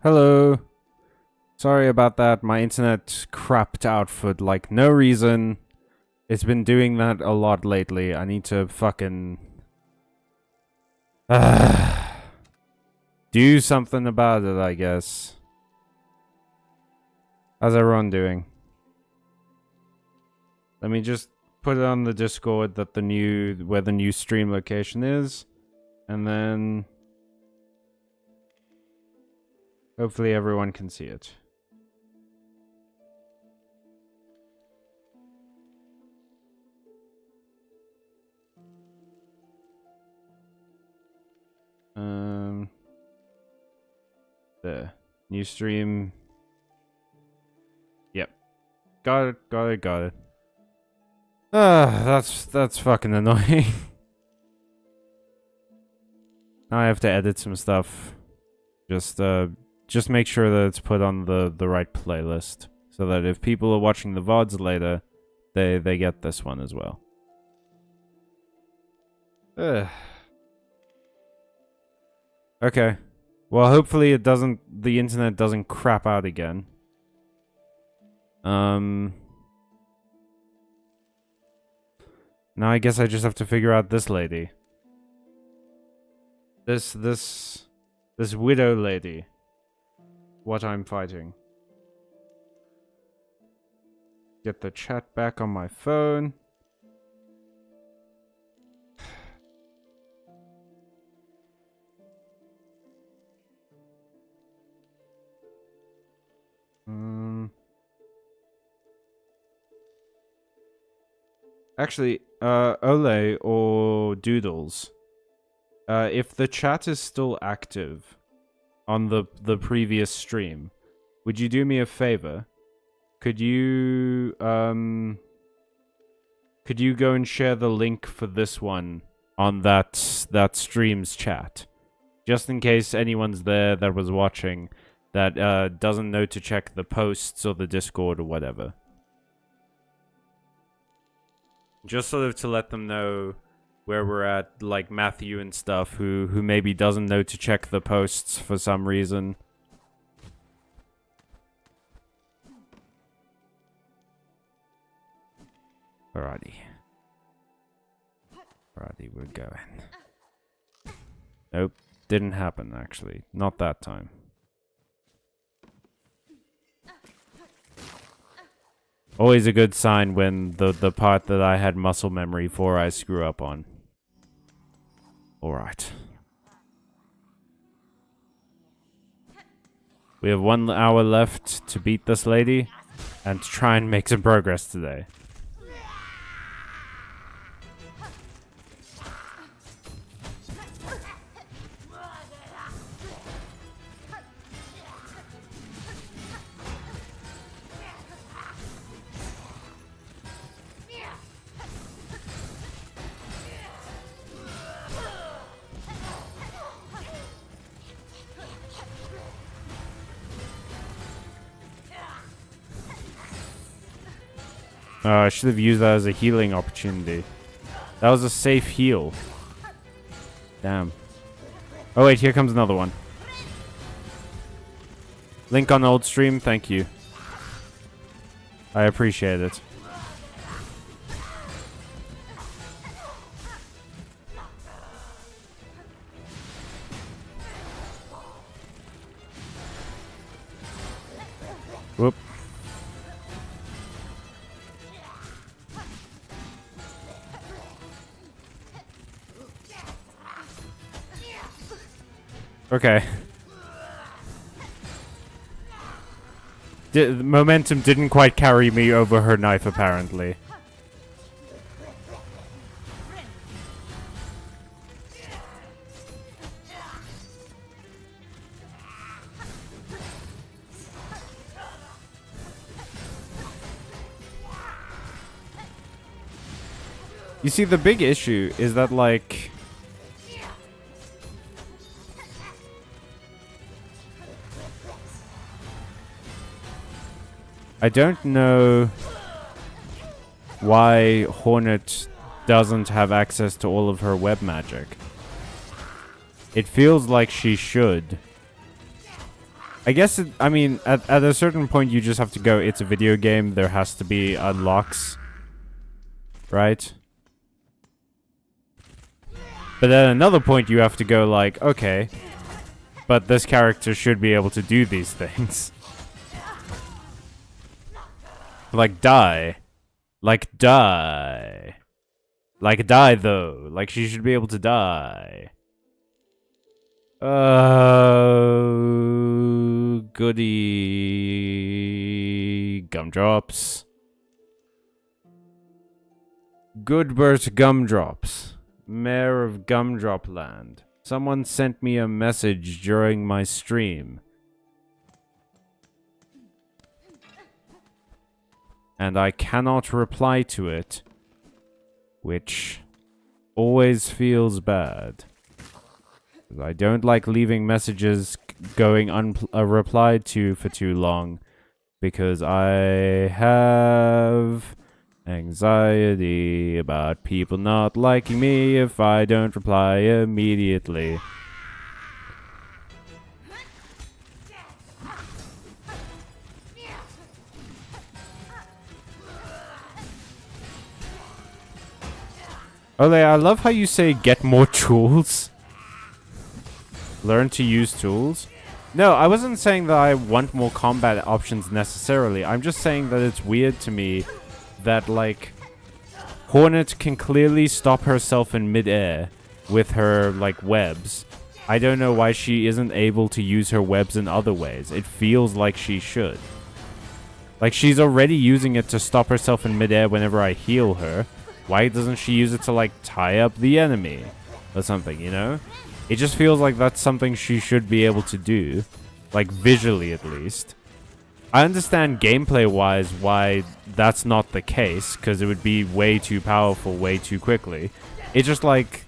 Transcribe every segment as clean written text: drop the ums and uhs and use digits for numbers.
Hello. Sorry about that. My internet crapped out for like no reason. It's been doing that a lot lately. I need to fucking do something about it, I guess. How's everyone doing? Let me just put it on the Discord that where the new stream location is, and then hopefully everyone can see it. There. New stream. Yep. Got it. That's fucking annoying. Now I have to edit some stuff. Just make sure that it's put on the right playlist. So that if people are watching the VODs later, they get this one as well. Ugh. Okay. Well, hopefully the internet doesn't crap out again. Now I guess I just have to figure out this lady. This widow lady. What I'm fighting. Get the chat back on my phone. Actually, Ole or Doodles, if the chat is still active on the previous stream, would you do me a favor? Could you go and share the link for this one on that stream's chat, just in case anyone's there that was watching that doesn't know to check the posts or the Discord or whatever. Just sort of to let them know where we're at, like Matthew and stuff, who maybe doesn't know to check the posts for some reason. Alrighty, we're going. Nope, didn't happen actually. Not that time. Always a good sign when the part that I had muscle memory for I screw up on. Alright. We have 1 hour left to beat this lady and to try and make some progress today. I should have used that as a healing opportunity. That was a safe heal. Damn. Oh wait, here comes another one. Link on old stream, thank you. I appreciate it. Whoop. Okay. The momentum didn't quite carry me over her knife, apparently. You see, the big issue is that, like... I don't know why Hornet doesn't have access to all of her web magic. It feels like she should. I guess, I mean, at a certain point, you just have to go, it's a video game, there has to be unlocks. Right? But at another point, you have to go like, okay, but this character should be able to do these things. Like, die. Like, die. Like, die, though. Like, she should be able to die. Goody gumdrops. Goodbert Gumdrops, Mayor of Gumdrop Land. Someone sent me a message during my stream. And I cannot reply to it, which always feels bad. I don't like leaving messages going unreplied to for too long, because I have anxiety about people not liking me if I don't reply immediately. Ole, I love how you say get more tools. Learn to use tools. No, I wasn't saying that I want more combat options necessarily. I'm just saying that it's weird to me that, like, Hornet can clearly stop herself in midair with her, like, webs. I don't know why she isn't able to use her webs in other ways. It feels like she should. Like, she's already using it to stop herself in midair whenever I heal her. Why doesn't she use it to, like, tie up the enemy or something, you know? It just feels like that's something she should be able to do. Like, visually, at least. I understand gameplay-wise why that's not the case, because it would be way too powerful way too quickly. It's just, like,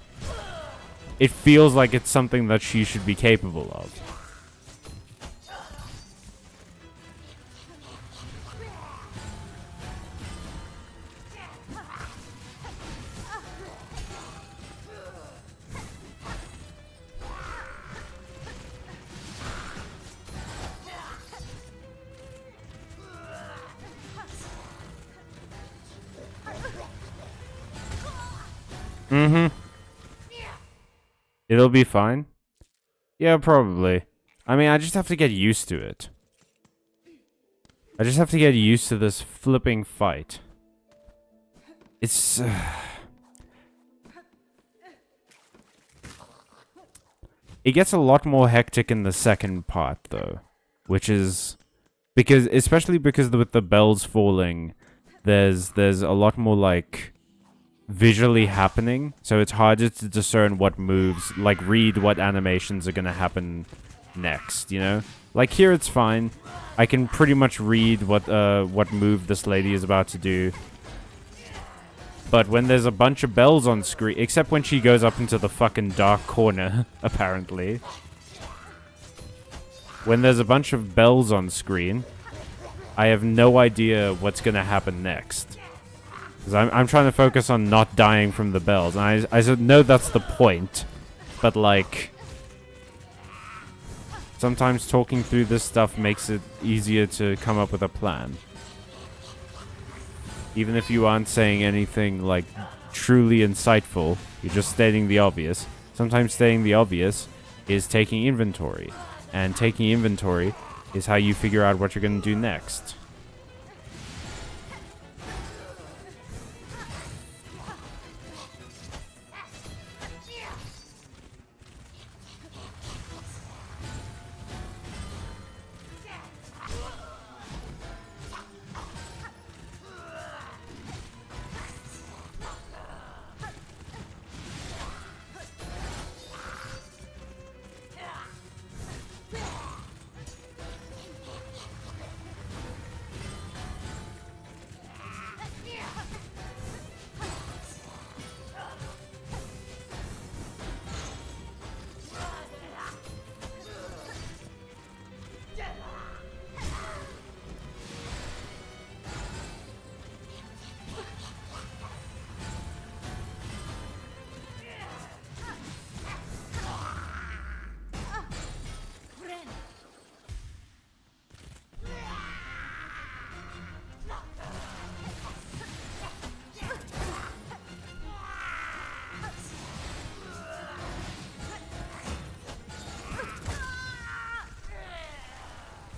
it feels like it's something that she should be capable of. Mm-hmm. It'll be fine. Yeah, probably. I mean, I just have to get used to it. I just have to get used to this flipping fight. It's... It gets a lot more hectic in the second part, though. Which is... because, especially because with the bells falling, there's a lot more, like... visually happening, so it's harder to discern what moves, like read what animations are gonna happen next, you know? Like here it's fine. I can pretty much read what move this lady is about to do. But when there's a bunch of bells on screen, except when she goes up into the fucking dark corner, apparently. When there's a bunch of bells on screen, I have no idea what's gonna happen next. Because I'm trying to focus on not dying from the bells. And I said, no, that's the point. But, like... sometimes talking through this stuff makes it easier to come up with a plan. Even if you aren't saying anything, like, truly insightful. You're just stating the obvious. Sometimes stating the obvious is taking inventory. And taking inventory is how you figure out what you're going to do next.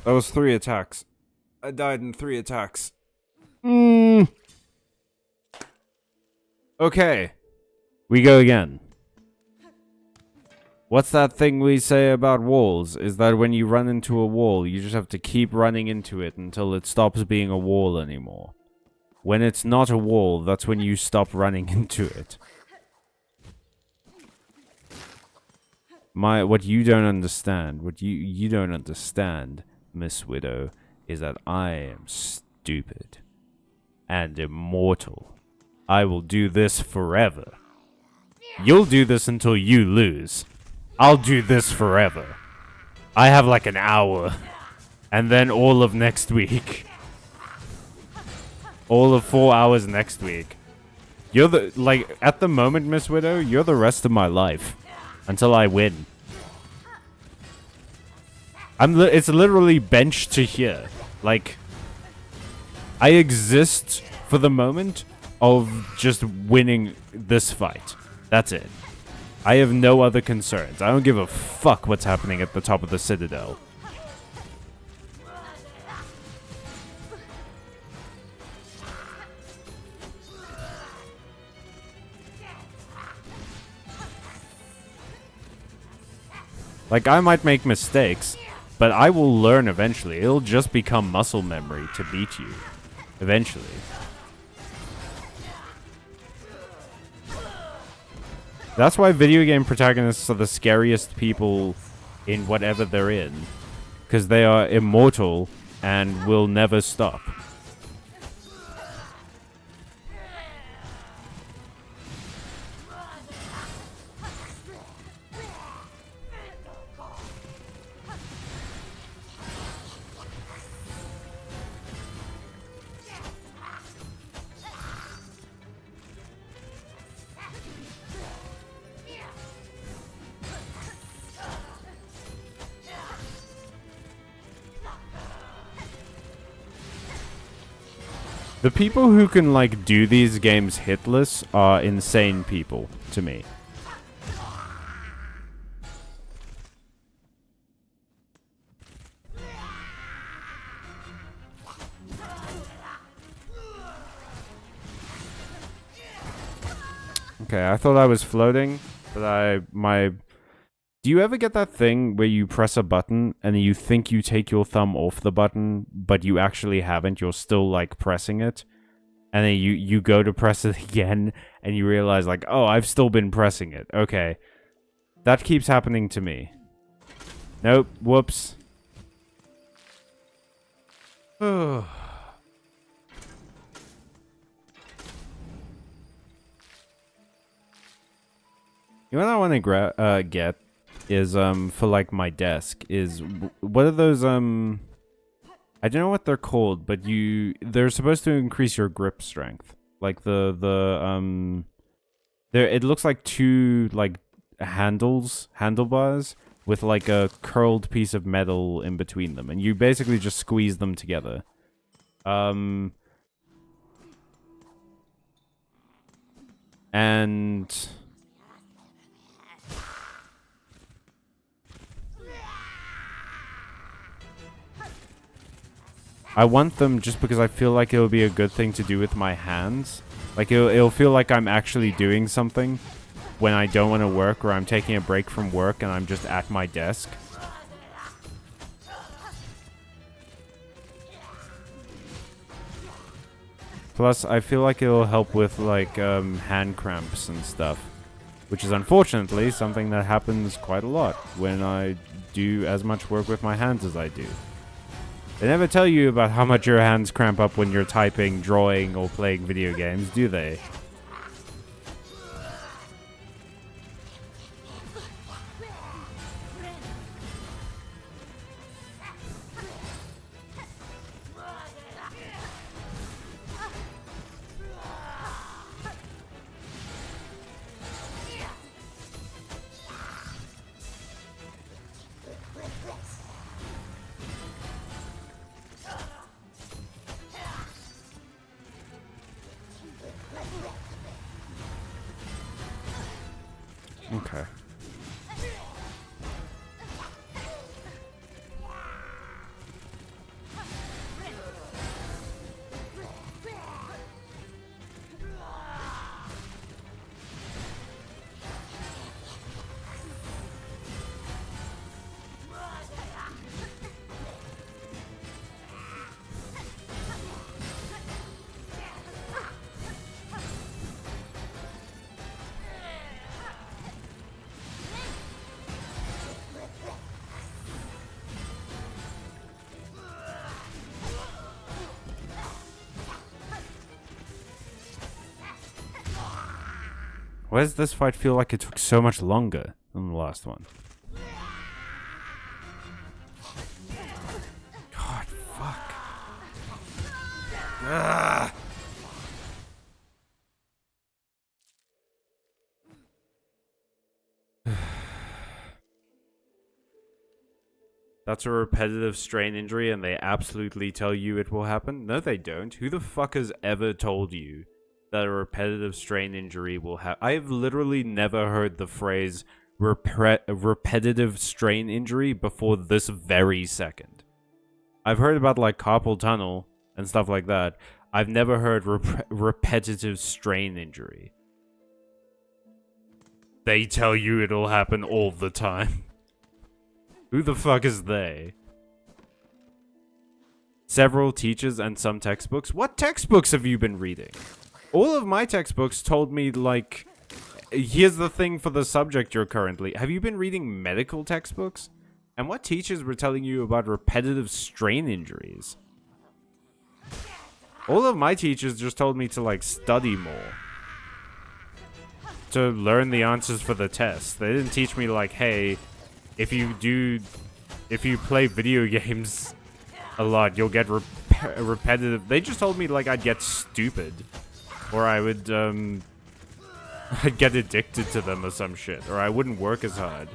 That was 3 attacks. I died in 3 attacks. Okay. We go again. What's that thing we say about walls? Is that when you run into a wall, you just have to keep running into it until it stops being a wall anymore. When it's not a wall, that's when you stop running into it. What you don't understand, what you don't understand, Miss Widow, is that I am stupid and immortal. I will do this forever. You'll do this until you lose. I'll do this forever. I have like an hour. And then all of next week. All of 4 hours next week. You're the, like, at the moment, Miss Widow, you're the rest of my life. Until I win. It's literally bench to here. Like, I exist for the moment of just winning this fight. That's it. I have no other concerns. I don't give a fuck what's happening at the top of the Citadel. Like, I might make mistakes, but I will learn eventually. It'll just become muscle memory to beat you. Eventually. That's why video game protagonists are the scariest people in whatever they're in. Because they are immortal and will never stop. The people who can, like, do these games hitless are insane people, to me. Okay, I thought I was floating, but Do you ever get that thing where you press a button and you think you take your thumb off the button, but you actually haven't? You're still, like, pressing it. And then you go to press it again and you realize, like, oh, I've still been pressing it. Okay. That keeps happening to me. Nope. Whoops. Oh. You know what I want to get is for like my desk is what are those I don't know what they're called, but they're supposed to increase your grip strength. Like there it looks like 2 like handlebars with like a curled piece of metal in between them, and you basically just squeeze them together. And I want them just because I feel like it'll be a good thing to do with my hands. Like, it'll feel like I'm actually doing something when I don't want to work, or I'm taking a break from work and I'm just at my desk. Plus, I feel like it'll help with, like, hand cramps and stuff. Which is unfortunately something that happens quite a lot when I do as much work with my hands as I do. They never tell you about how much your hands cramp up when you're typing, drawing, or playing video games, do they? Okay. Why does this fight feel like it took so much longer than the last one? God, fuck. Ah. That's a repetitive strain injury and they absolutely tell you it will happen? No, they don't. Who the fuck has ever told you that a repetitive strain injury will happen? I've literally never heard the phrase repetitive strain injury before this very second. I've heard about like carpal tunnel and stuff like that. I've never heard repetitive strain injury. They tell you it'll happen all the time. Who the fuck is they? Several teachers and some textbooks. What textbooks have you been reading? All of my textbooks told me, like, here's the thing for the subject you're currently... Have you been reading medical textbooks? And what teachers were telling you about repetitive strain injuries? All of my teachers just told me to, like, study more. To learn the answers for the test. They didn't teach me, like, hey... If you play video games a lot, you'll get repetitive. They just told me, like, I'd get stupid. Or I would, I'd get addicted to them or some shit. Or I wouldn't work as hard.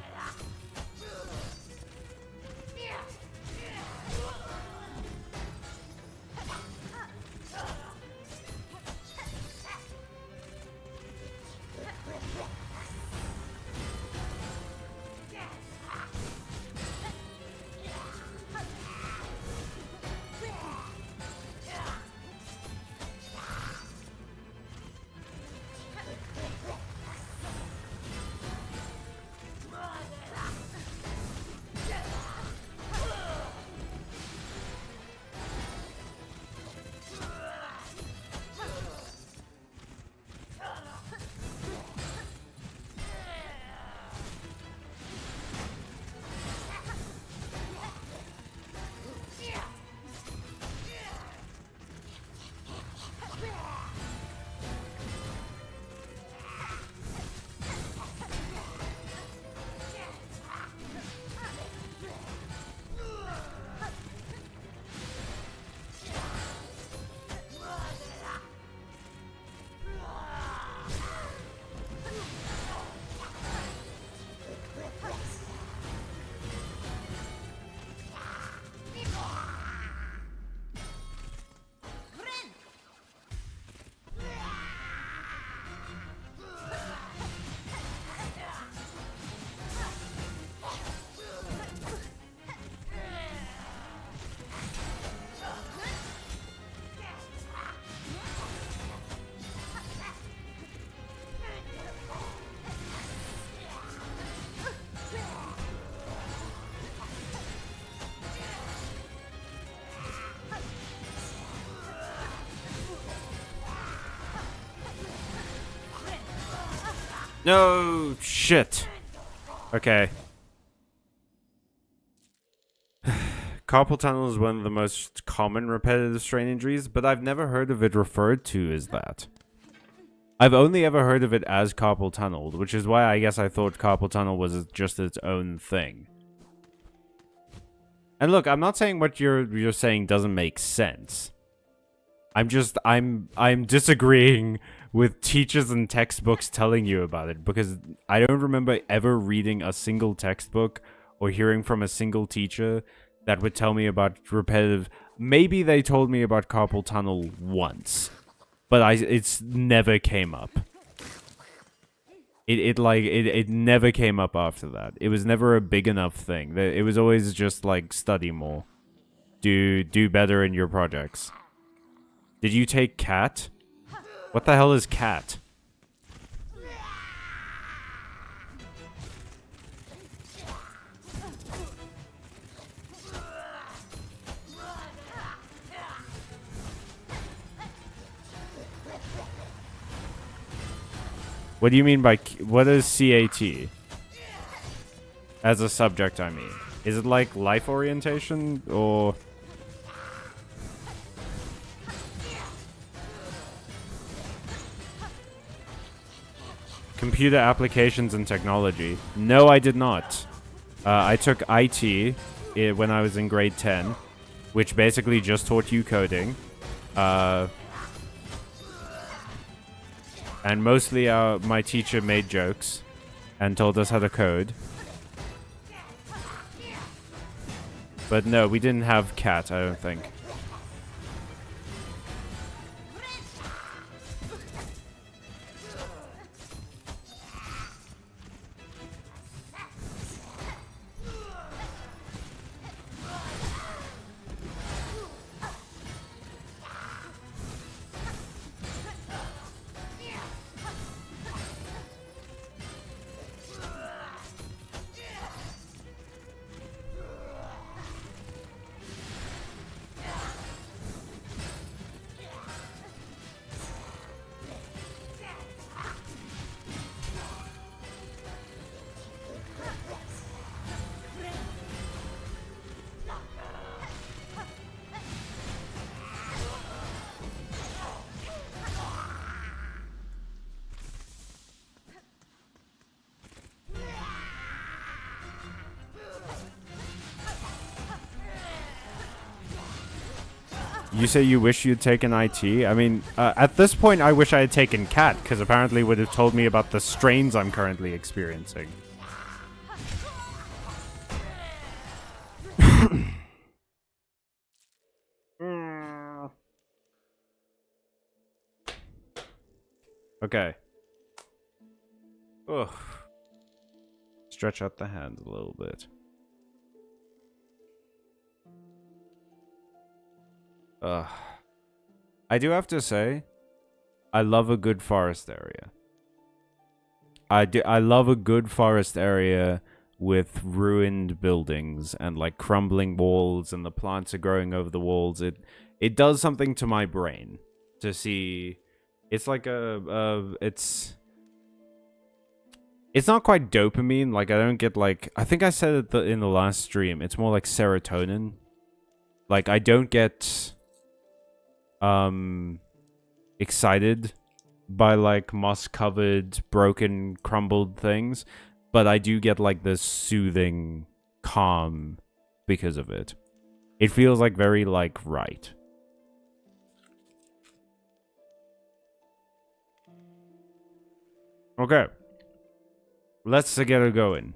No, shit. Okay. Carpal tunnel is one of the most common repetitive strain injuries, but I've never heard of it referred to as that. I've only ever heard of it as carpal tunnel, which is why I guess I thought carpal tunnel was just its own thing. And look, I'm not saying what you're saying doesn't make sense. I'm disagreeing with teachers and textbooks telling you about it, because I don't remember ever reading a single textbook or hearing from a single teacher that would tell me about repetitive. Maybe they told me about carpal tunnel once, but it's never came up. It never came up after that. It was never a big enough thing. It was always just like, study more, do better in your projects. Did you take cat? What the hell is cat? What do you mean by... What is CAT? As a subject, I mean. Is it like life orientation, or... Computer Applications and Technology. No, I did not. I took IT when I was in grade 10, which basically just taught you coding. And mostly my teacher made jokes and told us how to code. But no, we didn't have cat, I don't think. You say you wish you'd taken IT? I mean, at this point, I wish I had taken cat, because apparently it would have told me about the strains I'm currently experiencing. Okay. Ugh. Stretch out the hand a little bit. I do have to say, I love a good forest area. I love a good forest area with ruined buildings and like crumbling walls, and the plants are growing over the walls. It does something to my brain to see. It's like it's not quite dopamine. Like I don't get like, I think I said it in the last stream. It's more like serotonin. Like I don't get excited by like moss covered, broken, crumbled things, but I do get like this soothing calm because of it. It feels like very like right. Okay, let's get it going.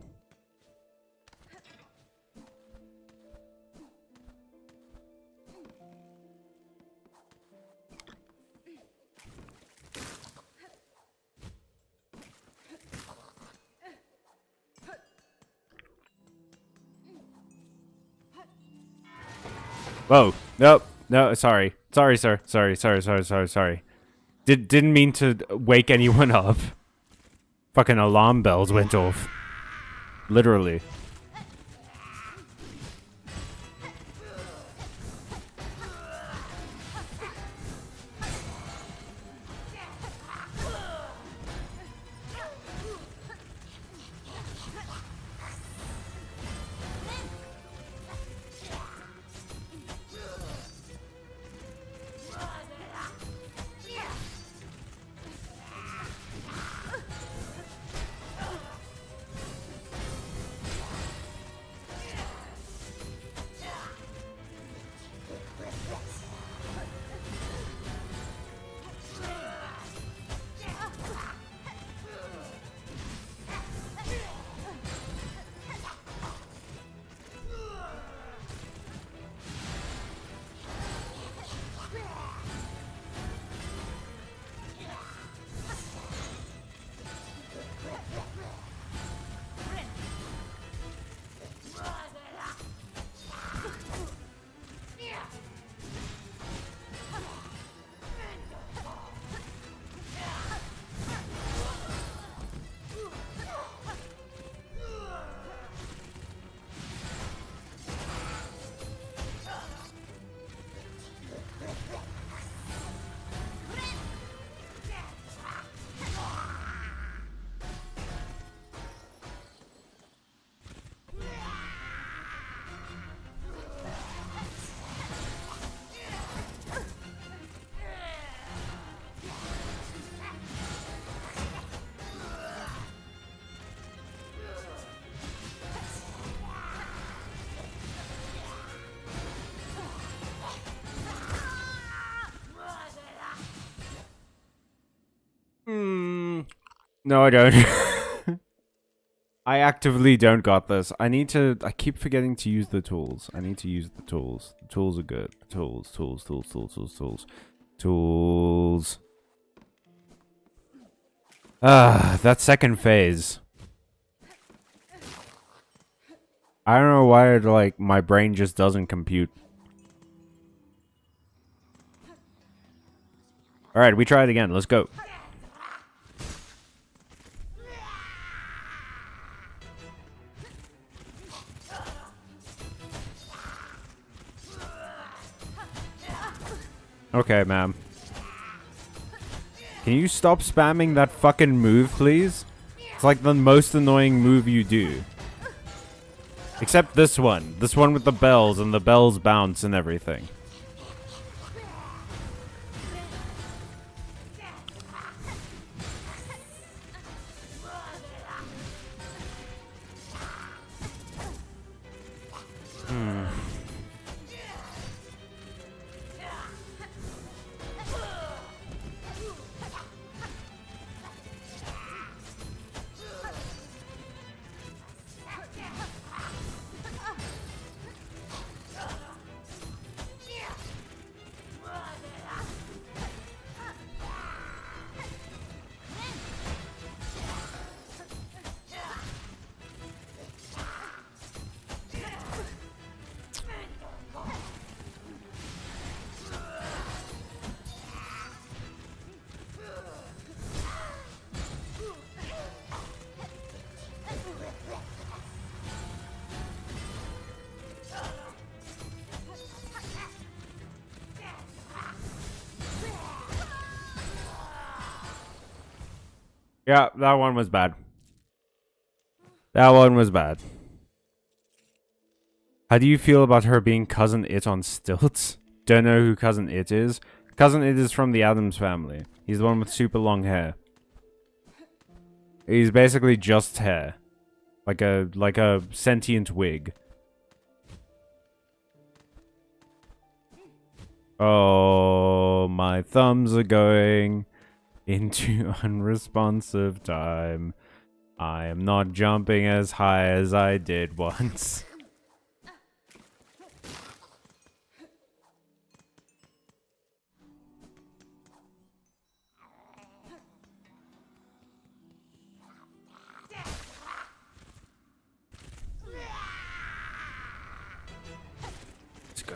Whoa. Nope. No, sorry. Sorry, sir. Sorry. Didn't mean to wake anyone up. Fucking alarm bells went off. Literally. No, I don't. I actively don't got this. I keep forgetting to use the tools. I need to use the tools. The tools are good. Tools. That second phase. I don't know why, like, my brain just doesn't compute. Alright, we try it again. Let's go. Okay, ma'am. Can you stop spamming that fucking move, please? It's like the most annoying move you do. Except this one. This one with the bells, and the bells bounce and everything. Yeah, that one was bad. That one was bad. How do you feel about her being Cousin It on stilts? Don't know who Cousin It is? Cousin It is from the Addams Family. He's the one with super long hair. He's basically just hair. Like a sentient wig. Oh, my thumbs are going into unresponsive time. I am not jumping as high as I did once. Let's go.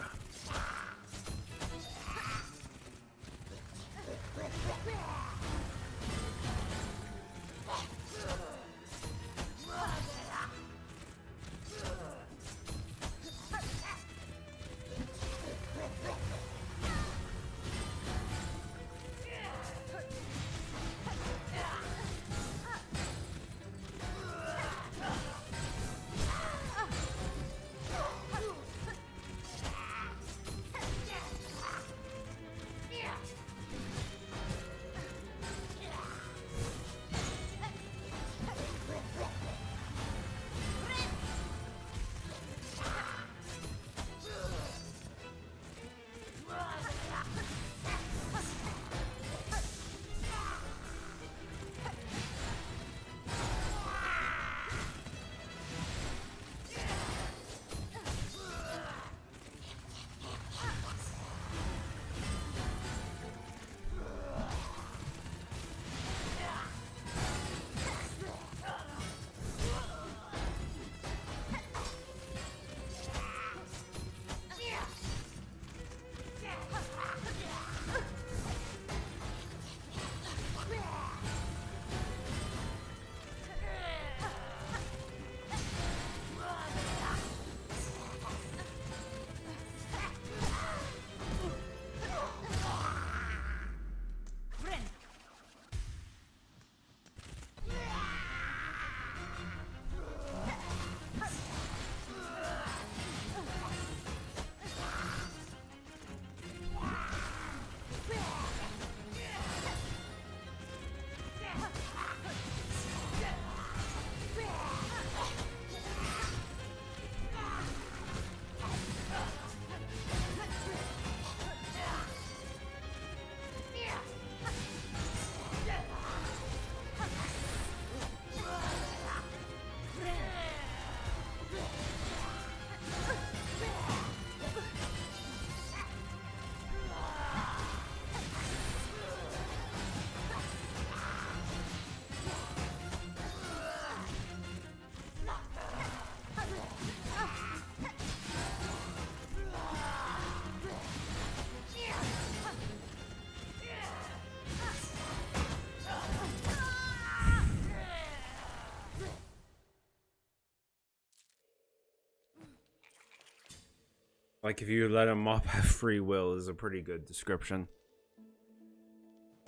Like, if you let a mop have free will is a pretty good description.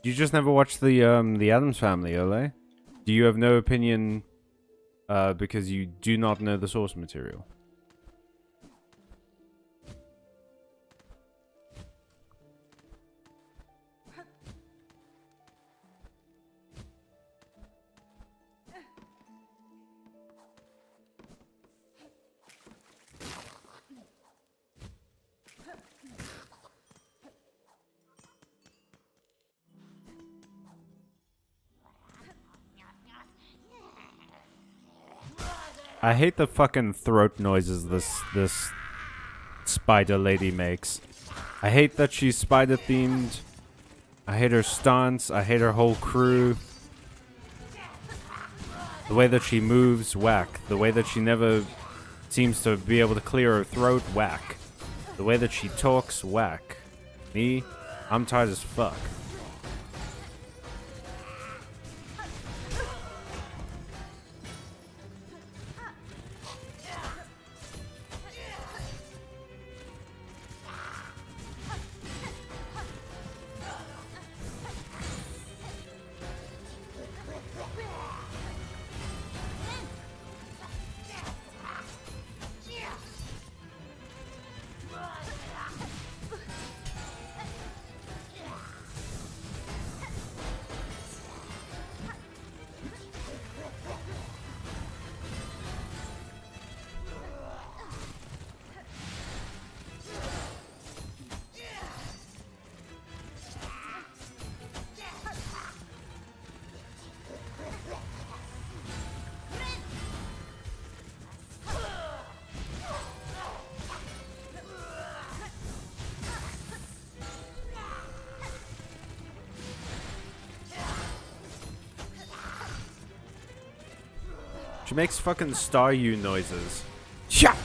You just never watched the Addams Family, Ole? Do you have no opinion because you do not know the source material? I hate the fucking throat noises this spider lady makes. I hate that she's spider themed. I hate her stance. I hate her whole crew. The way that she moves, whack. The way that she never seems to be able to clear her throat, whack. The way that she talks, whack. Me, I'm tired as fuck. She makes fucking Staryu noises. Shut.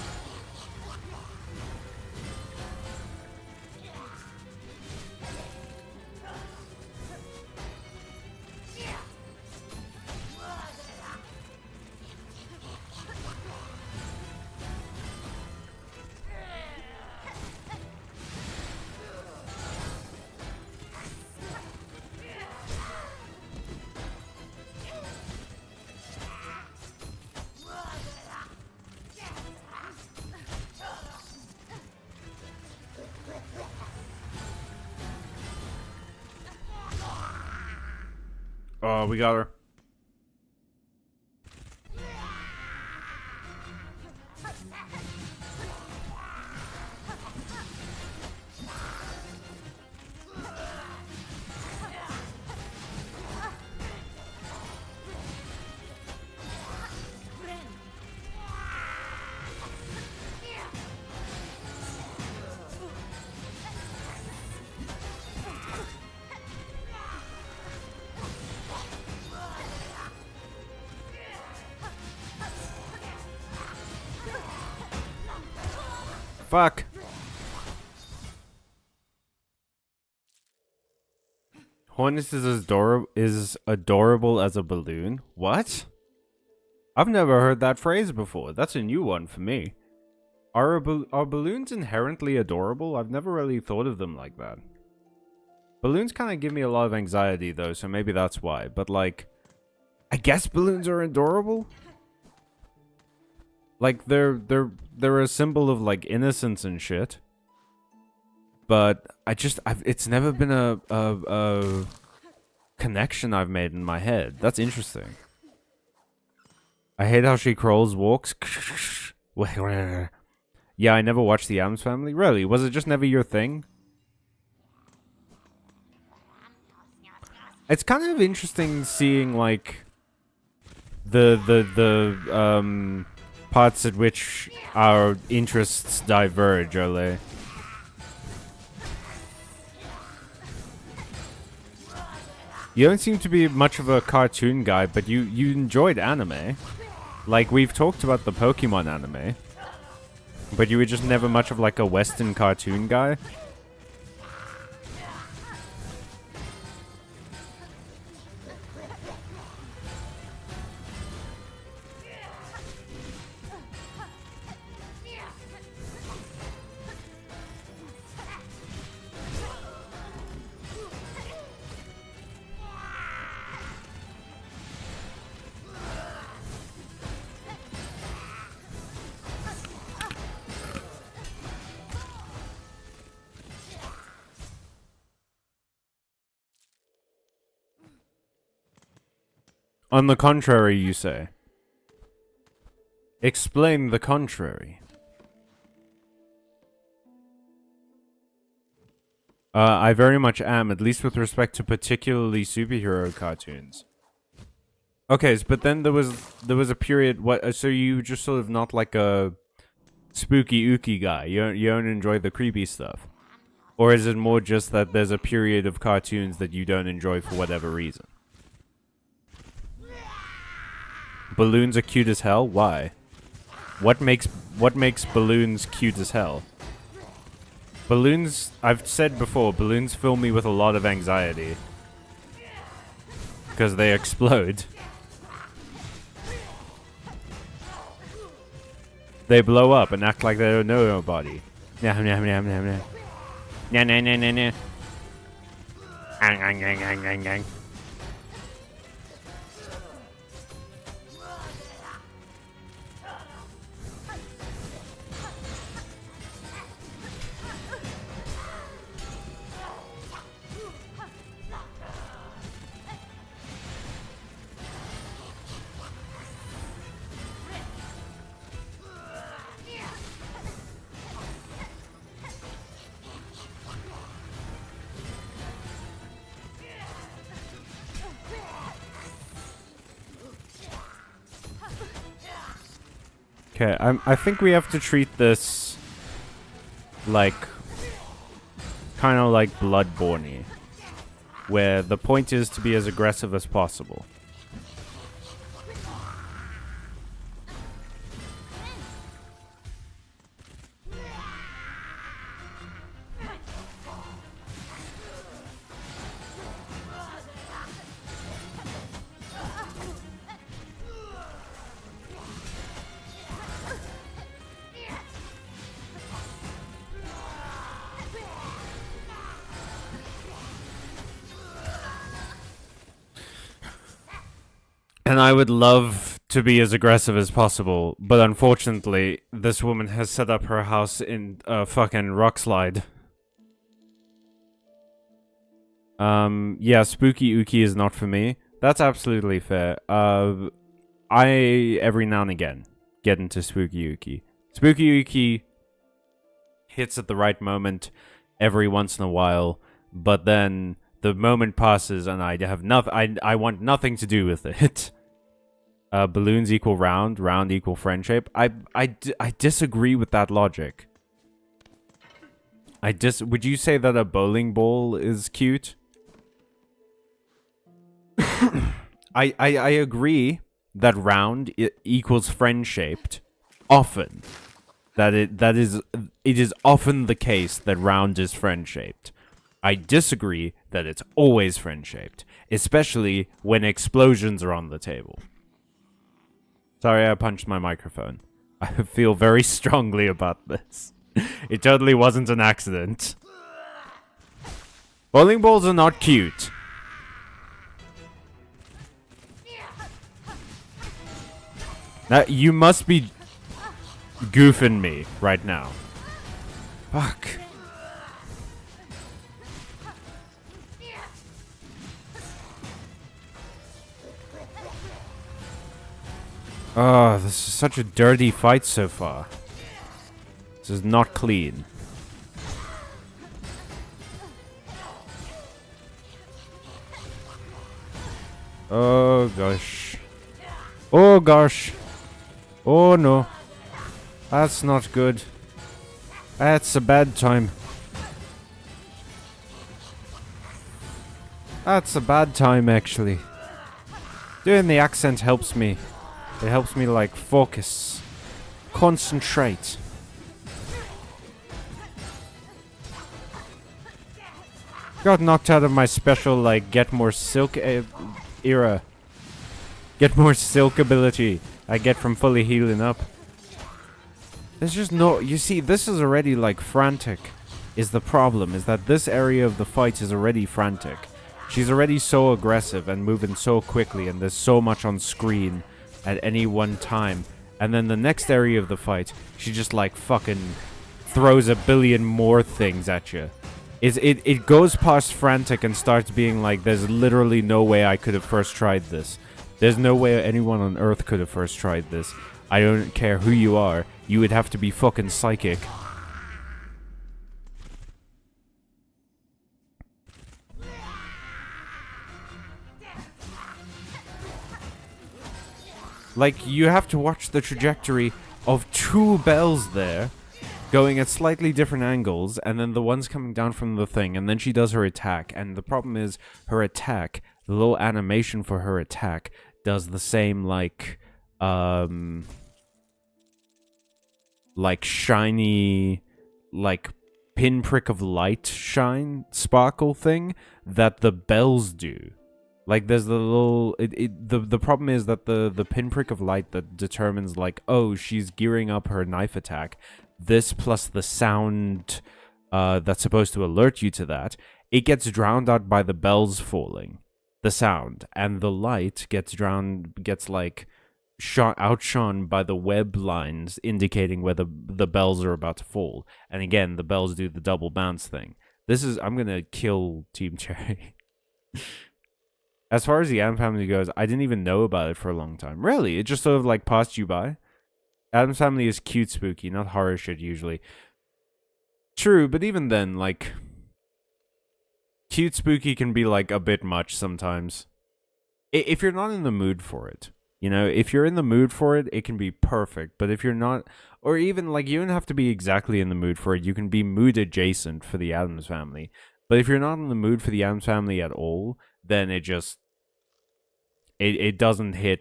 Oh, we got her. Fuck. Hornets is adorable as a balloon. What? I've never heard that phrase before. That's a new one for me. Are balloons inherently adorable? I've never really thought of them like that. Balloons kind of give me a lot of anxiety though, so maybe that's why. But like, I guess balloons are adorable. Like they're a symbol of like innocence and shit. But it's never been a connection I've made in my head. That's interesting. I hate how she crawls, walks. Yeah, I never watched the Addams Family. Really? Was it just never your thing? It's kind of interesting seeing like the parts at which our interests diverge, Ole. You don't seem to be much of a cartoon guy, but you enjoyed anime. Like, we've talked about the Pokemon anime. But you were just never much of like a Western cartoon guy. On the contrary, you say. Explain the contrary. I very much am, at least with respect to particularly superhero cartoons. Okay, but then there was a period. What? So you just sort of not like a spooky ooky guy. You don't enjoy the creepy stuff, or is it more just that there's a period of cartoons that you don't enjoy for whatever reason? Balloons are cute as hell. Why? What makes balloons cute as hell? Balloons, I've said before, balloons fill me with a lot of anxiety. Because they explode. They blow up and act like they don't know nobody. Nah, nah, nah, nah, nah. Nah, nah, nah, nah, nah. Ang, ang, ang, ang, ang, ang. Okay, I think we have to treat this like kind of like Bloodborne-y, where the point is to be as aggressive as possible. And I would love to be as aggressive as possible, but unfortunately, this woman has set up her house in a fucking rock slide. Yeah, spooky ooky is not for me. That's absolutely fair. I, every now and again, get into spooky ooky. Spooky ooky hits at the right moment every once in a while, but then the moment passes and I have I want nothing to do with it. Balloons equal round, round equal friend shape. I disagree with that logic. Would you say that a bowling ball is cute? I agree that round equals friend shaped often. It is often the case that round is friend shaped. I disagree that it's always friend shaped, especially when explosions are on the table. Sorry, I punched my microphone. I feel very strongly about this. It totally wasn't an accident. Bowling balls are not cute. Now, you must be goofing me right now. Fuck. Oh, this is such a dirty fight so far. This is not clean. Oh gosh. Oh gosh. Oh no. That's not good. That's a bad time. That's a bad time, actually. Doing the accent helps me. It helps me, like, focus. Concentrate. Got knocked out of my special, like, get more silk era. Get more silk ability I get from fully healing up. There's just no... You see, this is already, like, frantic. Is the problem, is that this area of the fight is already frantic. She's already so aggressive and moving so quickly, and there's so much on screen at any one time. And then the next area of the fight, she just like fucking throws a billion more things at you. It goes past frantic and starts being like, there's literally no way I could have first tried this. There's no way anyone on Earth could have first tried this. I don't care who you are. You would have to be fucking psychic. Like, you have to watch the trajectory of 2 bells there, going at slightly different angles, and then the one's coming down from the thing, and then she does her attack. And the problem is, her attack, the little animation for her attack, does the same, like shiny, like, pinprick of light shine sparkle thing that the bells do. Like, there's the little... The problem is that the pinprick of light that determines, like, oh, she's gearing up her knife attack. This plus the sound that's supposed to alert you to that, it gets drowned out by the bells falling. The sound. And the light gets outshone by the web lines indicating where the bells are about to fall. And again, the bells do the double bounce thing. I'm gonna kill Team Cherry. As far as the Addams Family goes, I didn't even know about it for a long time. Really? It just sort of, like, passed you by? Addams Family is cute spooky, not horror shit usually. True, but even then, like... cute spooky can be, like, a bit much sometimes. If you're not in the mood for it. You know, if you're in the mood for it, it can be perfect. But if you're not... or even, like, you don't have to be exactly in the mood for it. You can be mood adjacent for the Addams Family. But if you're not in the mood for the Addams Family at all... then it just it doesn't hit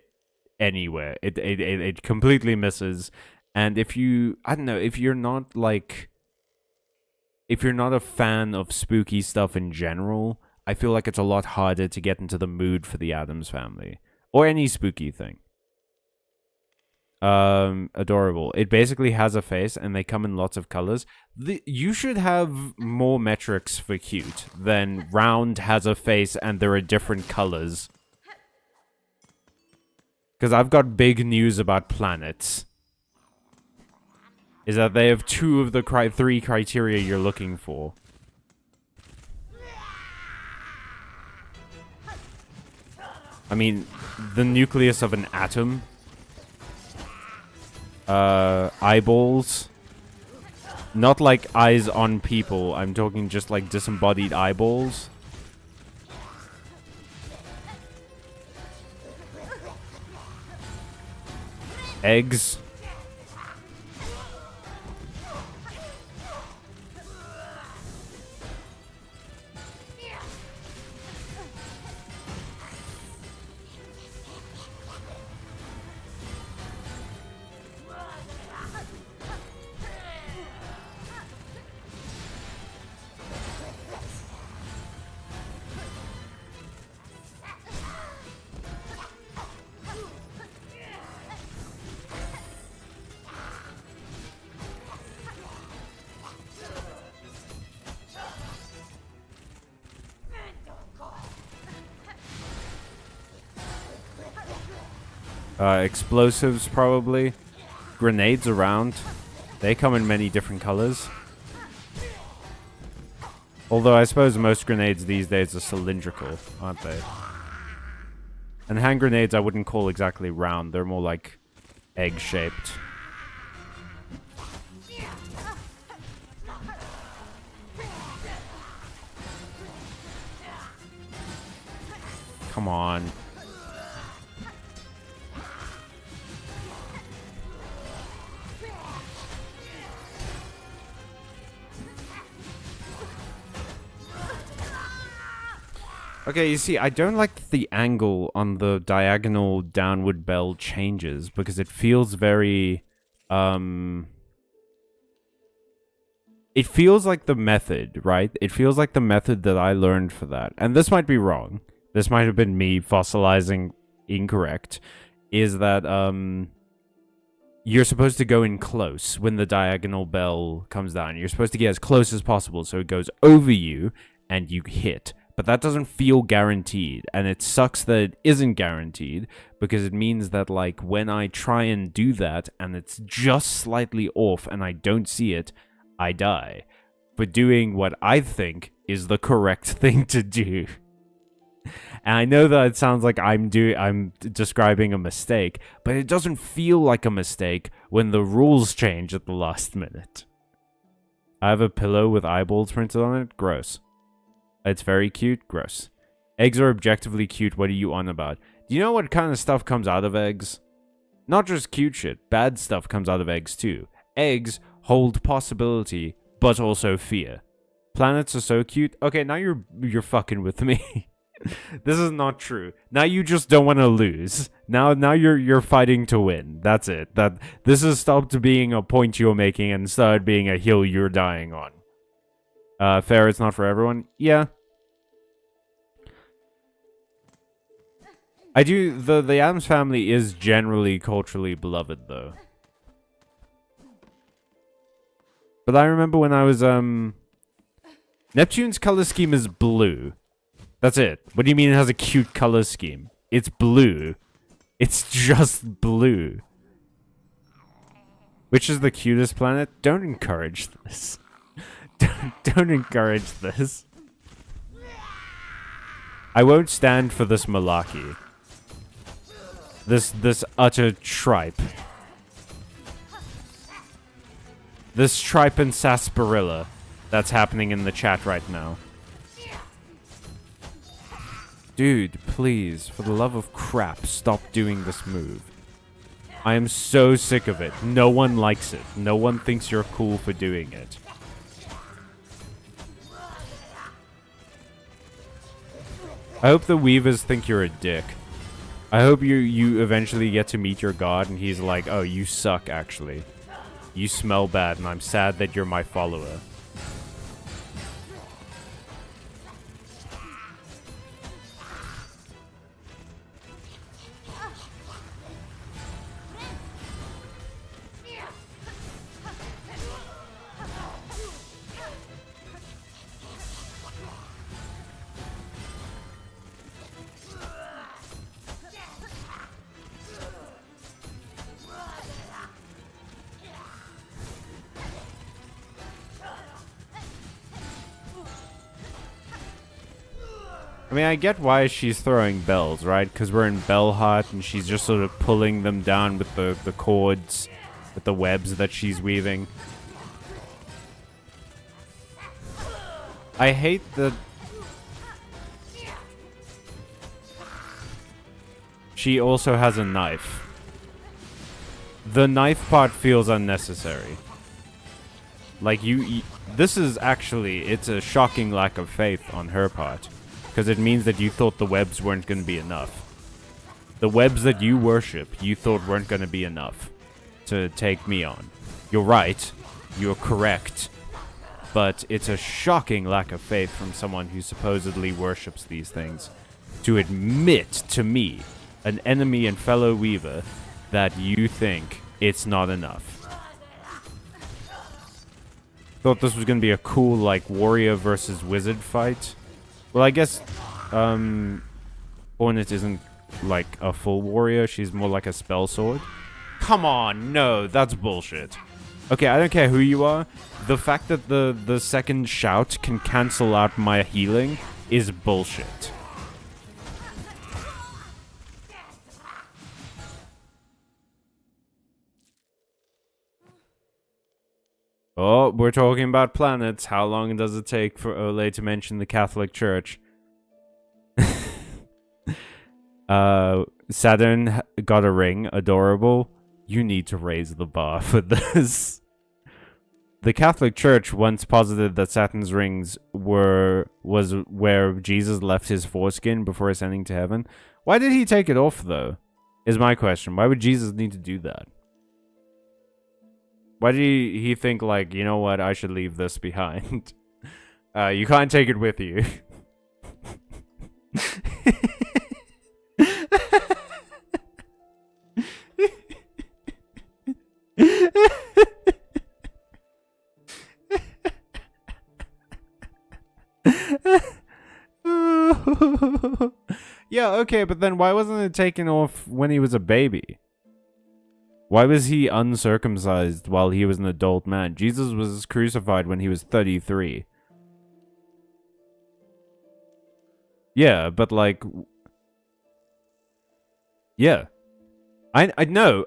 anywhere. It completely misses. And if you if you're not a fan of spooky stuff in general, I feel like it's a lot harder to get into the mood for the Addams Family or any spooky thing. Adorable. It basically has a face and they come in lots of colors. You should have more metrics for cute than round has a face and there are different colors. Because I've got big news about planets. Is that they have 2 of the 3 criteria you're looking for. I mean, the nucleus of an atom. Eyeballs. Not like eyes on people. I'm talking just like disembodied eyeballs. Eggs. Explosives, probably. Grenades around. They come in many different colors. Although I suppose most grenades these days are cylindrical, aren't they? And hand grenades I wouldn't call exactly round. They're more like egg-shaped. Come on. Okay, you see, I don't like the angle on the diagonal downward bell changes because it feels very, it feels like the method, right? It feels like the method that I learned for that. And this might be wrong. This might have been me fossilizing incorrect. Is that, you're supposed to go in close when the diagonal bell comes down. You're supposed to get as close as possible so it goes over you and you hit. But that doesn't feel guaranteed, and it sucks that it isn't guaranteed, because it means that, like, when I try and do that, and it's just slightly off, and I don't see it, I die. For doing what I think is the correct thing to do. And I know that it sounds like I'm describing a mistake, but it doesn't feel like a mistake when the rules change at the last minute. I have a pillow with eyeballs printed on it. Gross. It's very cute. Gross. Eggs are objectively cute. What are you on about? Do you know what kind of stuff comes out of eggs? Not just cute shit. Bad stuff comes out of eggs too. Eggs hold possibility, but also fear. Planets are so cute. Okay, now you're fucking with me. This is not true. Now you just don't want to lose. Now you're fighting to win. That's it. This has stopped being a point you're making and started being a hill you're dying on. Fair, it's not for everyone. Yeah. I do. The Addams Family is generally culturally beloved, though. But I remember when I was Neptune's color scheme is blue. That's it. What do you mean it has a cute color scheme? It's blue. It's just blue. Which is the cutest planet? Don't encourage this. Don't encourage this. I won't stand for this malarkey. This utter tripe. This tripe and sarsaparilla that's happening in the chat right now. Dude, please, for the love of crap, stop doing this move. I am so sick of it. No one likes it. No one thinks you're cool for doing it. I hope the Weavers think you're a dick. I hope you eventually get to meet your god and he's like, oh, you suck, actually. You smell bad and I'm sad that you're my follower. I mean, I get why she's throwing bells, right? Because we're in Bell Heart, and she's just sort of pulling them down with the cords, with the webs that she's weaving. I hate that she also has a knife. The knife part feels unnecessary. Like, this is actually, it's a shocking lack of faith on her part. Because it means that you thought the webs weren't going to be enough. The webs that you worship, you thought weren't going to be enough to take me on. You're right. You're correct. But it's a shocking lack of faith from someone who supposedly worships these things to admit to me, an enemy and fellow weaver, that you think it's not enough. Thought this was going to be a cool, like, warrior versus wizard fight. Well, I guess, Hornet isn't, like, a full warrior. She's more like a spell sword. Come on, no, that's bullshit. Okay, I don't care who you are. The fact that the second shout can cancel out my healing is bullshit. Oh, we're talking about planets. How long does it take for Ole to mention the Catholic Church? Saturn got a ring. Adorable. You need to raise the bar for this. The Catholic Church once posited that Saturn's rings was where Jesus left his foreskin before ascending to heaven. Why did he take it off, though? Is my question. Why would Jesus need to do that? Why did he think, like, you know what, I should leave this behind? You can't take it with you. Yeah, okay, but then why wasn't it taken off when he was a baby? Why was he uncircumcised while he was an adult man? Jesus was crucified when he was 33. Yeah, but like, yeah. I no.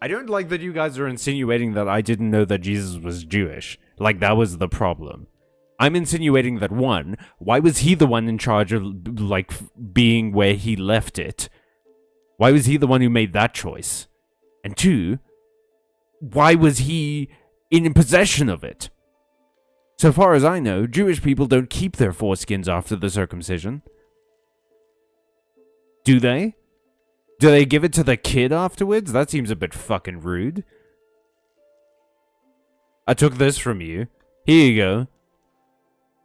I don't like that you guys are insinuating that I didn't know that Jesus was Jewish. Like, that was the problem. I'm insinuating that, one, why was he the one in charge of, like, being where he left it? Why was he the one who made that choice? And two, why was he in possession of it? So far as I know, Jewish people don't keep their foreskins after the circumcision. Do they? Do they give it to the kid afterwards? That seems a bit fucking rude. I took this from you. Here you go.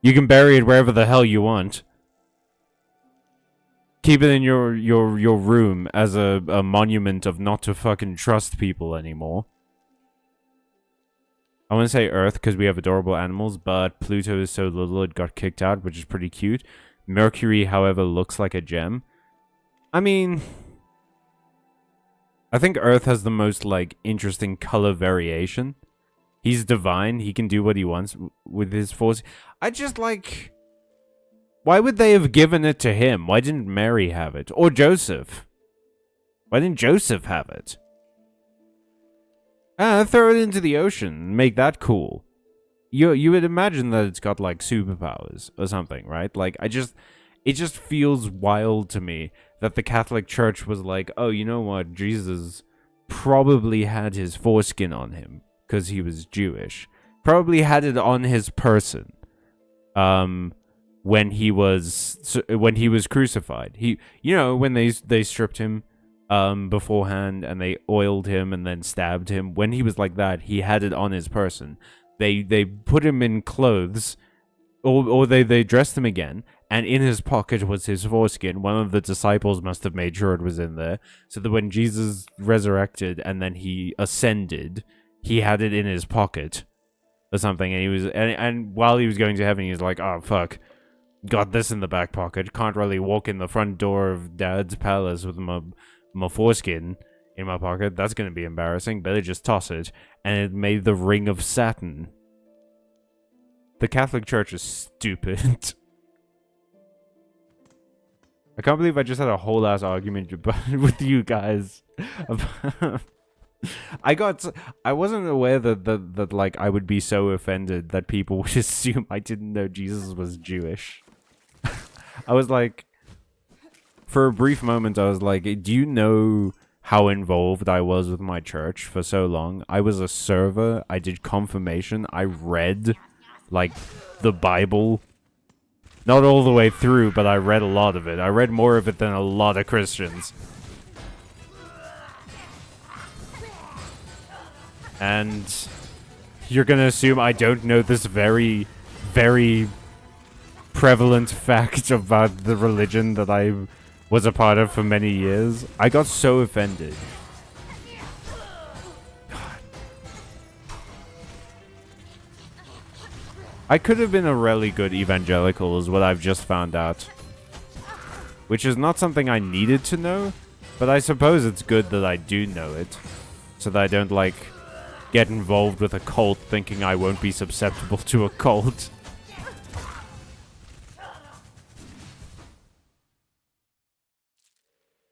You can bury it wherever the hell you want. Keep it in your room as a monument of not to fucking trust people anymore. I want to say Earth because we have adorable animals, but Pluto is so little it got kicked out, which is pretty cute. Mercury, however, looks like a gem. I mean, I think Earth has the most, like, interesting color variation. He's divine. He can do what he wants with his force. I just, like, why would they have given it to him? Why didn't Mary have it? Or Joseph? Why didn't Joseph have it? Throw it into the ocean. Make that cool. You would imagine that it's got, like, superpowers or something, right? Like, it just feels wild to me that the Catholic Church was like, oh, you know what? Jesus probably had his foreskin on him because he was Jewish. Probably had it on his person. When he was crucified. When they stripped him beforehand and they oiled him and then stabbed him. When he was like that, he had it on his person. They put him in clothes, or they dressed him again, and in his pocket was his foreskin. One of the disciples must have made sure it was in there, so that when Jesus resurrected and then he ascended, he had it in his pocket or something. And he was and while he was going to heaven, he was like, oh fuck, got this in the back pocket. Can't really walk in the front door of Dad's palace with my foreskin in my pocket. That's going to be embarrassing. Better just toss it. And it made the ring of Saturn. The Catholic Church is stupid. I can't believe I just had a whole ass argument with you guys. I wasn't aware that like I would be so offended that people would assume I didn't know Jesus was Jewish. I was like, for a brief moment, I was like, do you know how involved I was with my church for so long? I was a server. I did confirmation. I read, like, the Bible. Not all the way through, but I read a lot of it. I read more of it than a lot of Christians. And you're gonna assume I don't know this very, very prevalent fact about the religion that I was a part of for many years. I got so offended. God. I could have been a really good evangelical is what I've just found out. Which is not something I needed to know, but I suppose it's good that I do know it. So that I don't, like, get involved with a cult thinking I won't be susceptible to a cult.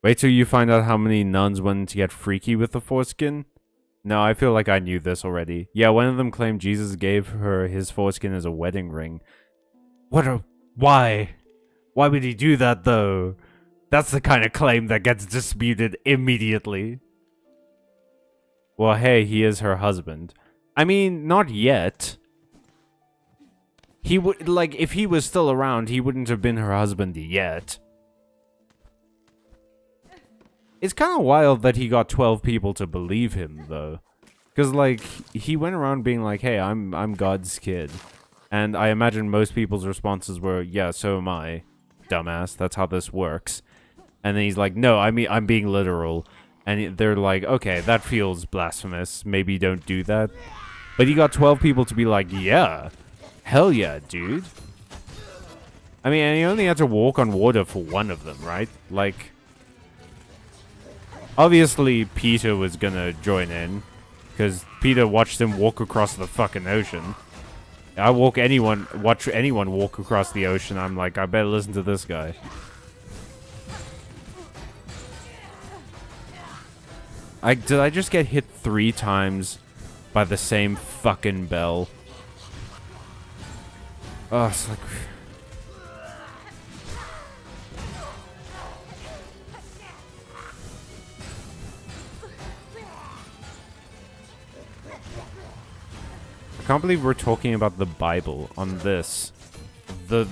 Wait till you find out how many nuns went to get freaky with the foreskin. No, I feel like I knew this already. Yeah, one of them claimed Jesus gave her his foreskin as a wedding ring. Why? Why would he do that, though? That's the kind of claim that gets disputed immediately. Well, hey, he is her husband. I mean, not yet. He would, like, if he was still around, he wouldn't have been her husband yet. It's kind of wild that he got 12 people to believe him, though. Because, like, he went around being like, hey, I'm God's kid. And I imagine most people's responses were, yeah, so am I, dumbass. That's how this works. And then he's like, no, I mean, I'm being literal. And they're like, okay, that feels blasphemous. Maybe don't do that. But he got 12 people to be like, yeah. Hell yeah, dude. I mean, and he only had to walk on water for one of them, right? Like, obviously, Peter was gonna join in. Because Peter watched him walk across the fucking ocean. watch anyone walk across the ocean. I'm like, I better listen to this guy. Did I just get hit 3 times by the same fucking bell? Oh, it's like... I can't believe we're talking about the Bible on this. The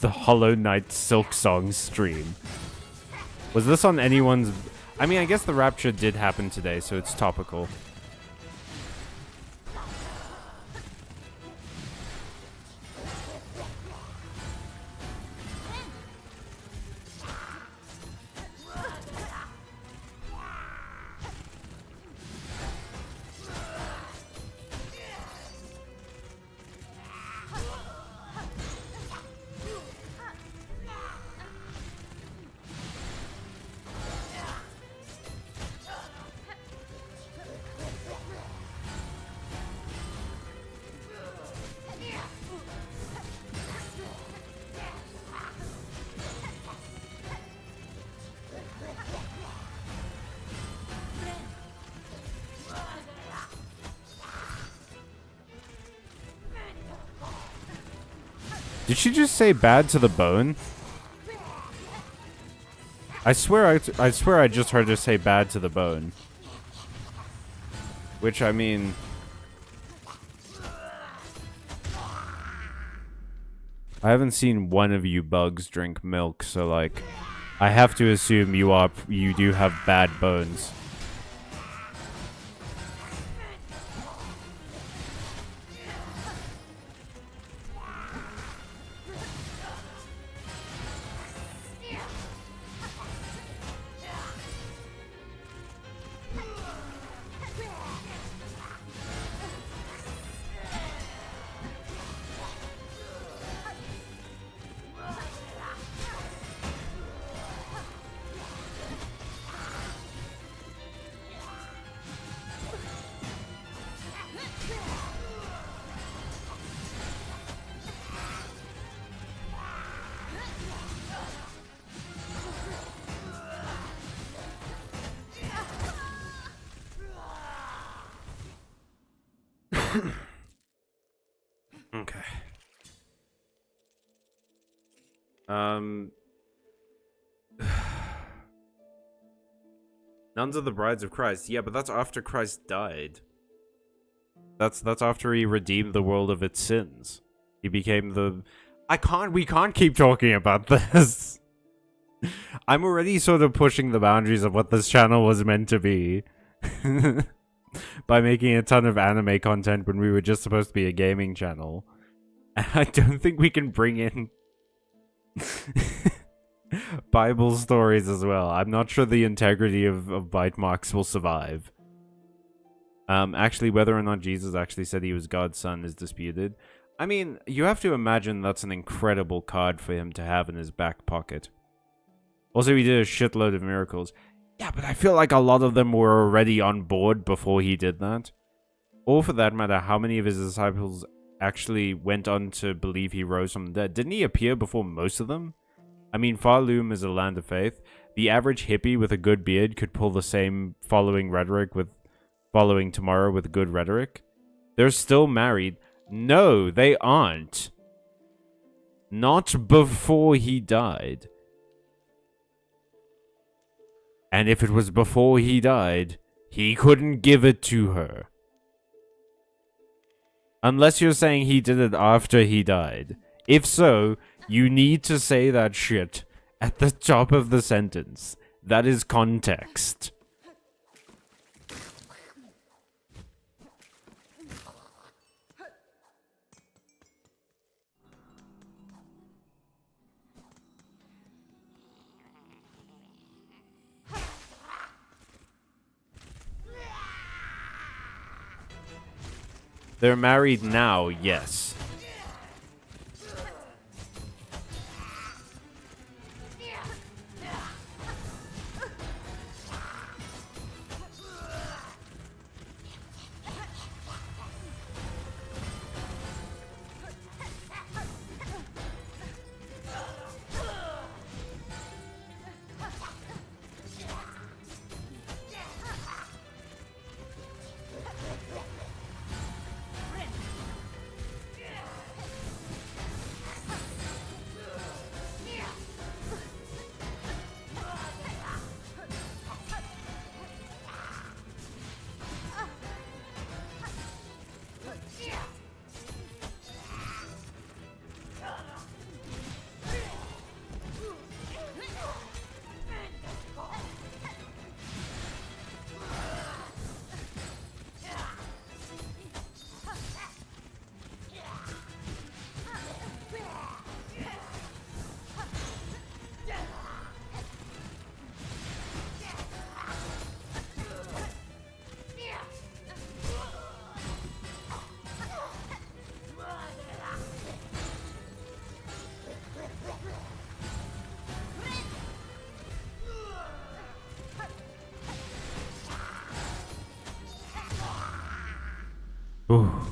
Hollow Knight Silksong stream. Was this on anyone's... I mean, I guess the Rapture did happen today, so it's topical. Did she just say bad to the bone? I swear I just heard her say bad to the bone. Which, I mean... I haven't seen one of you bugs drink milk, so like... I have to assume you do have bad bones. Okay. Nuns are the brides of Christ. Yeah, but that's after Christ died. That's after he redeemed the world of its sins. He became the... we can't keep talking about this. I'm already sort of pushing the boundaries of what this channel was meant to be. By making a ton of anime content when we were just supposed to be a gaming channel. And I don't think we can bring in Bible stories as well. I'm not sure the integrity of bite marks will survive. Actually, whether or not Jesus actually said he was God's son is disputed. I mean, you have to imagine that's an incredible card for him to have in his back pocket. Also, he did a shitload of miracles. Yeah, but I feel like a lot of them were already on board before he did that. Or for that matter, how many of his disciples actually went on to believe he rose from the dead? Didn't he appear before most of them? I mean, Farloom is a land of faith. The average hippie with a good beard could pull the same following tomorrow with good rhetoric. They're still married. No, they aren't. Not before he died. And if it was before he died, he couldn't give it to her. Unless you're saying he did it after he died. If so, you need to say that shit at the top of the sentence. That is context. They're married now, yes. Ooh.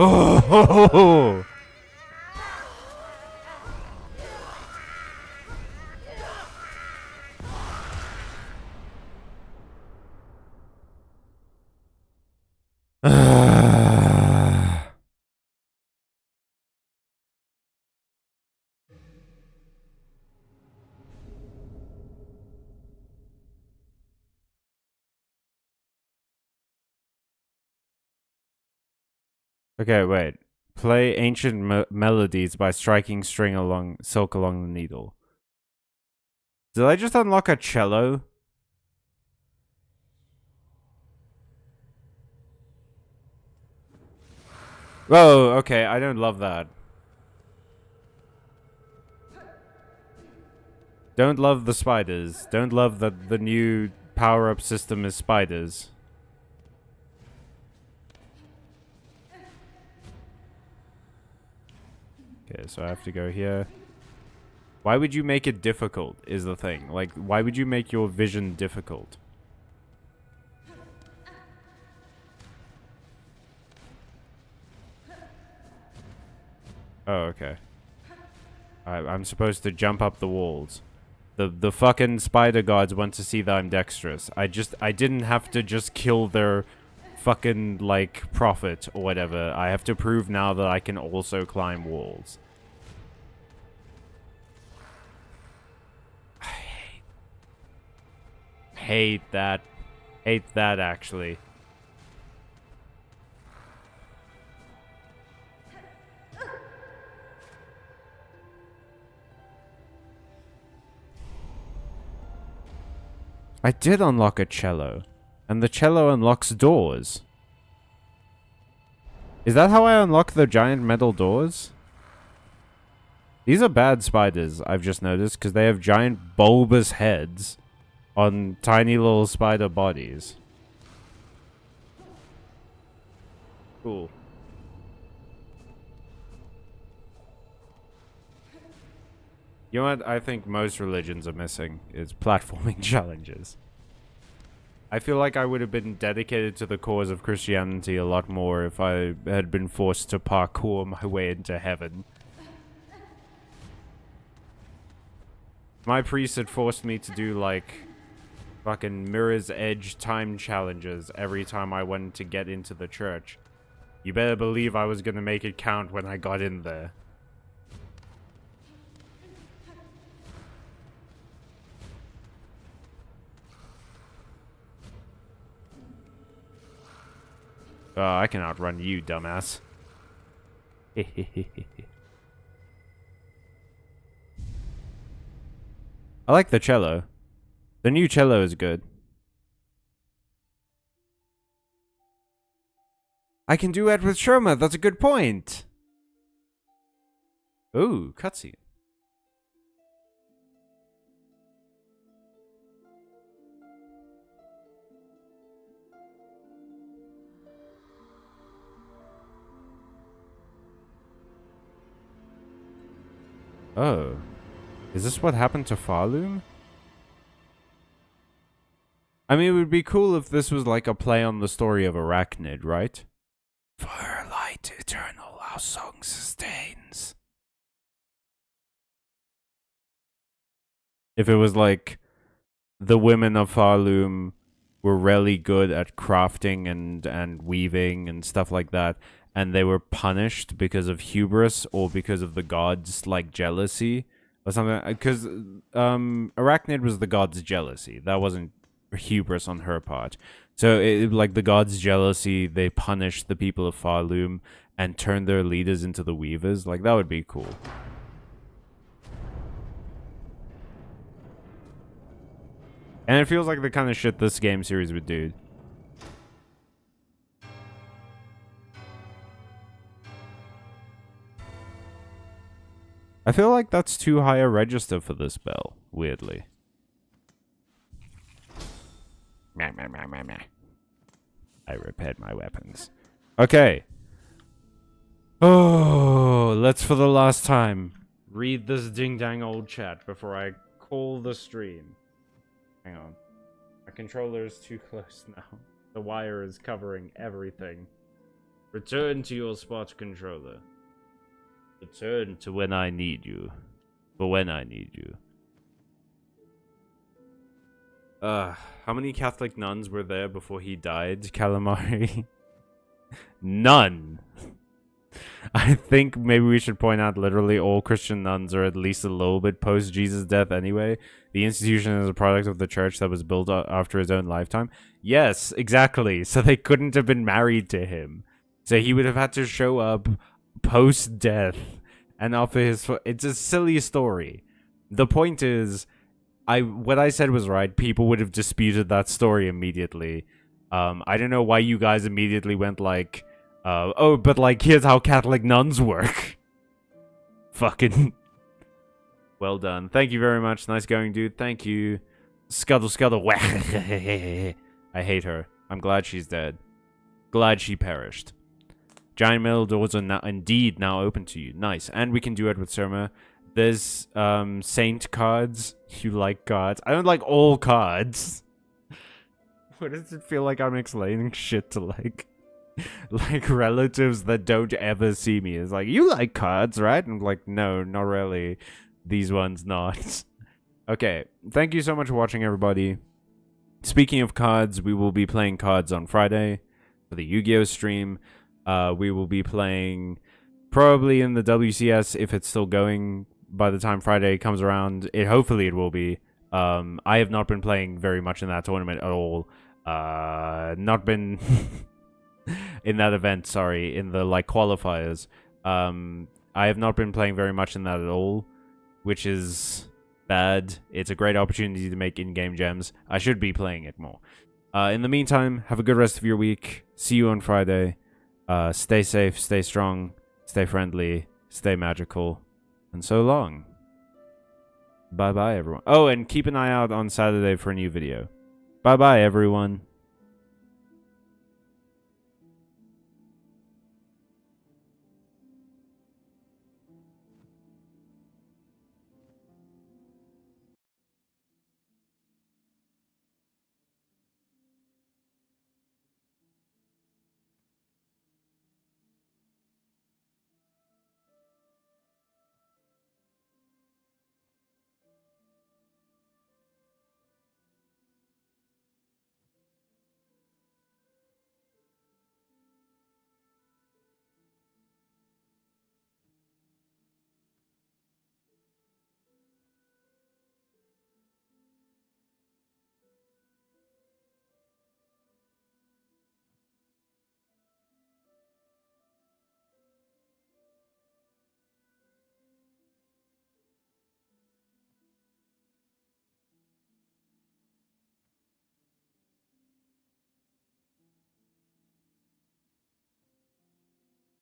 Oh! Okay, wait. Play ancient melodies by striking string along silk along the needle. Did I just unlock a cello? Oh, okay. I don't love that. Don't love the spiders. Don't love that the new power-up system is spiders. Okay, so I have to go here. Why would you make it difficult, is the thing. Like, why would you make your vision difficult? Oh, okay. I'm supposed to jump up the walls. The fucking spider guards want to see that I'm dexterous. I didn't have to just kill their fucking, like, prophet or whatever. I have to prove now that I can also climb walls. I hate that. Hate that, actually. I did unlock a cello. And the cello unlocks doors. Is that how I unlock the giant metal doors? These are bad spiders, I've just noticed, because they have giant bulbous heads on tiny little spider bodies. Cool. You know what I think most religions are missing is platforming challenges. I feel like I would have been dedicated to the cause of Christianity a lot more if I had been forced to parkour my way into heaven. My priest had forced me to do, like, fucking Mirror's Edge time challenges every time I wanted to get into the church. You better believe I was gonna make it count when I got in there. I can outrun you, dumbass. I like the cello. The new cello is good. I can duet with Sherma. That's a good point. Ooh, cutscene. Oh. Is this what happened to Farloom? I mean, it would be cool if this was like a play on the story of Arachnid, right? For her light eternal, our song sustains. If it was like the women of Farloom were really good at crafting and weaving and stuff like that, and they were punished because of hubris or because of the gods' like jealousy or something. Because Arachnid was the gods' jealousy. That wasn't hubris on her part. So like the gods' jealousy, they punished the people of Farloom and turned their leaders into the weavers. Like that would be cool. And it feels like the kind of shit this game series would do. I feel like that's too high a register for this bell, weirdly. Meh, meh, meh, meh, meh. I repaired my weapons. Okay. Oh, let's for the last time read this ding-dang old chat before I call the stream. Hang on. My controller is too close now. The wire is covering everything. Return to your spot, controller. Return to when I need you. For when I need you. How many Catholic nuns were there before he died, Calamari? None. I think maybe we should point out literally all Christian nuns are at least a little bit post Jesus' death anyway. The institution is a product of the church that was built after his own lifetime. Yes, exactly. So they couldn't have been married to him. So he would have had to show up post-death and offer his... It's a silly story. The point is, what I said was right. People would have disputed that story immediately. I don't know why you guys immediately went like... oh, but like, here's how Catholic nuns work. Fucking. Well done. Thank you very much. Nice going, dude. Thank you. Scuttle, scuttle. I hate her. I'm glad she's dead. Glad she perished. Giant metal doors are now indeed now open to you. Nice. And we can do it with Surma. There's saint cards. You like cards. I don't like all cards. What does it feel like I'm explaining shit to like relatives that don't ever see me? It's like, you like cards, right? And I'm like, no, not really. These ones not. Okay, thank you so much for watching, everybody. Speaking of cards, we will be playing cards on Friday for the Yu-Gi-Oh stream. We will be playing probably in the WCS if it's still going by the time Friday comes around. Hopefully it will be. I have not been playing very much in that tournament at all. Not been in that event, sorry, in the like qualifiers. I have not been playing very much in that at all, which is bad. It's a great opportunity to make in-game gems. I should be playing it more. In the meantime, have a good rest of your week. See you on Friday. Stay safe, stay strong, stay friendly, stay magical, and so long. Bye-bye, everyone. Oh, and keep an eye out on Saturday for a new video. Bye-bye, everyone.